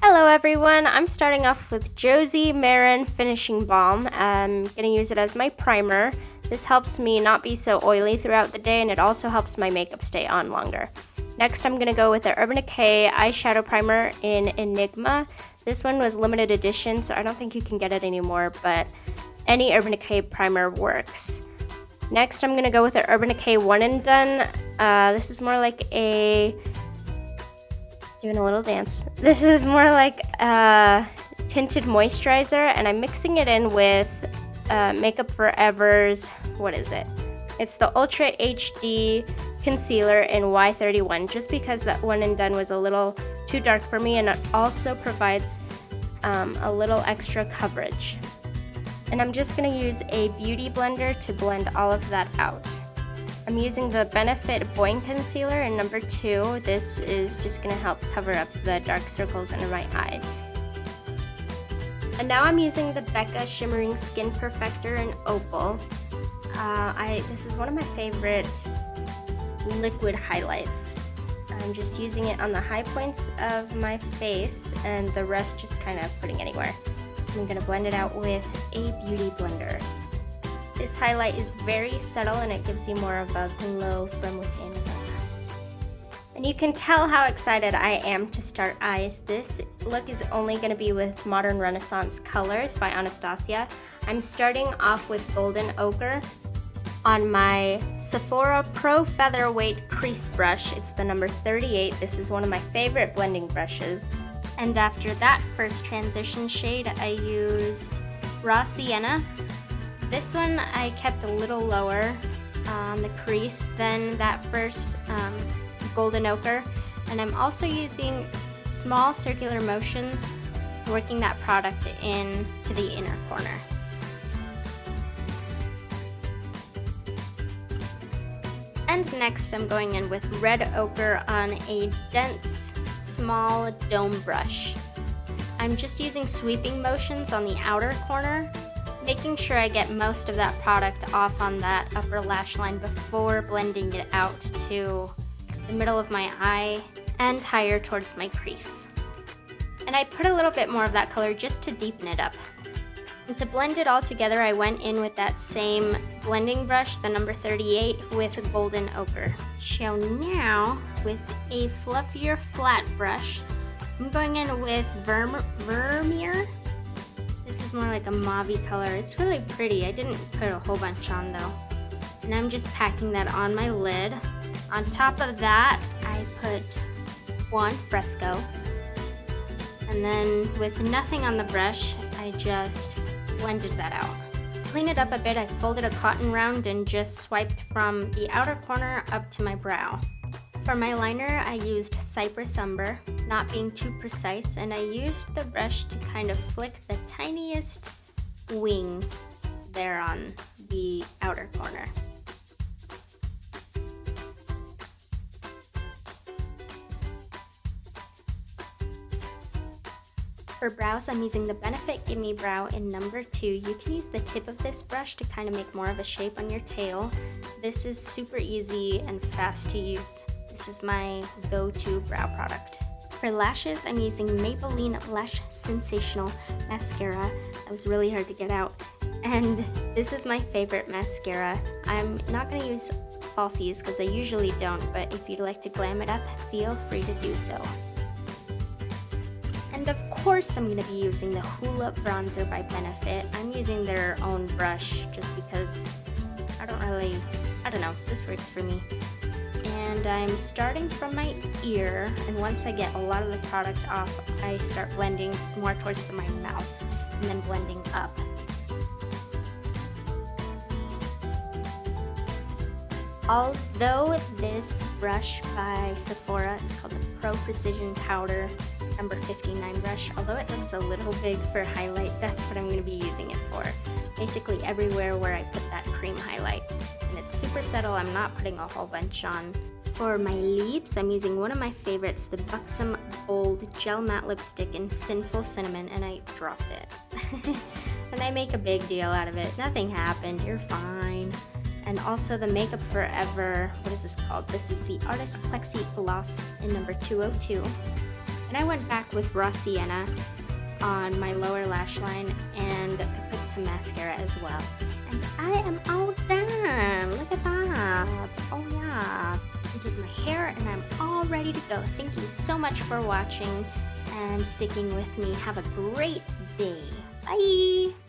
Hello everyone, I'm starting off with Josie Marin Finishing Balm. I'm going to use it as my primer. This helps me not be so oily throughout the day, and it also helps my makeup stay on longer. Next, I'm going to go with the Urban Decay Eyeshadow Primer in Enigma. This one was limited edition, so I don't think you can get it anymore, but any Urban Decay primer works. Next, I'm going to go with the Urban Decay One and Done. This is more like doing a little dance. This is more like a tinted moisturizer, and I'm mixing it in with Makeup Forever's, what is it? It's the Ultra HD Concealer in Y31, just because that One and Done was a little too dark for me, and it also provides a little extra coverage. And I'm just going to use a beauty blender to blend all of that out. I'm using the Benefit Boing Concealer in number 2. This is just going to help cover up the dark circles under my eyes. And now I'm using the Becca Shimmering Skin Perfector in Opal. This is one of my favorite liquid highlights. I'm just using it on the high points of my face, and the rest just kind of putting anywhere. I'm going to blend it out with a beauty blender. This highlight is very subtle, and it gives you more of a glow from within. And you can tell how excited I am to start eyes. This look is only going to be with Modern Renaissance Colors by Anastasia. I'm starting off with Golden Ochre on my Sephora Pro Featherweight Crease Brush. It's the number 38. This is one of my favorite blending brushes. And after that first transition shade, I used Raw Sienna. This one I kept a little lower on the crease than that first Golden Ochre, and I'm also using small circular motions, working that product into the inner corner. And next I'm going in with Red Ochre on a dense, small dome brush. I'm just using sweeping motions on the outer corner, making sure I get most of that product off on that upper lash line before blending it out to the middle of my eye and higher towards my crease. And I put a little bit more of that color just to deepen it up. And to blend it all together, I went in with that same blending brush, the number 38, with Golden Ochre. So now, with a fluffier flat brush, I'm going in with Vermeer. This is more like a mauve color. It's really pretty. I didn't put a whole bunch on though. And I'm just packing that on my lid. On top of that, I put Juan Fresco. And then with nothing on the brush, I just blended that out. To clean it up a bit, I folded a cotton round and just swiped from the outer corner up to my brow. For my liner, I used Cypress Umber, not being too precise, and I used the brush to kind of flick the tiniest wing there on the outer corner. For brows, I'm using the Benefit Gimme Brow in number 2. You can use the tip of this brush to kind of make more of a shape on your tail. This is super easy and fast to use. This is my go-to brow product. For lashes, I'm using Maybelline Lash Sensational Mascara. That was really hard to get out. And this is my favorite mascara. I'm not going to use falsies because I usually don't, but if you'd like to glam it up, feel free to do so. And of course, I'm going to be using the Hoola Bronzer by Benefit. I'm using their own brush just because I don't know, this works for me. And I'm starting from my ear, and once I get a lot of the product off, I start blending more towards my mouth and then blending up. Although this brush by Sephora, it's called the Pro Precision Powder number 59 brush, although it looks a little big for highlight, that's what I'm going to be using it for. Basically everywhere where I put that cream highlight. And it's super subtle, I'm not putting a whole bunch on. For my lips, I'm using one of my favorites, the Buxom Bold Gel Matte Lipstick in Sinful Cinnamon, and I dropped it. And I make a big deal out of it. Nothing happened, you're fine. And also the Makeup Forever, what is this called? This is the Artist Plexi Gloss in number 202. And I went back with raw sienna on my lower lash line, and I put some mascara as well. And I am all done. Look at that. Oh yeah. I did my hair and I'm all ready to go. Thank you so much for watching and sticking with me. Have a great day. Bye.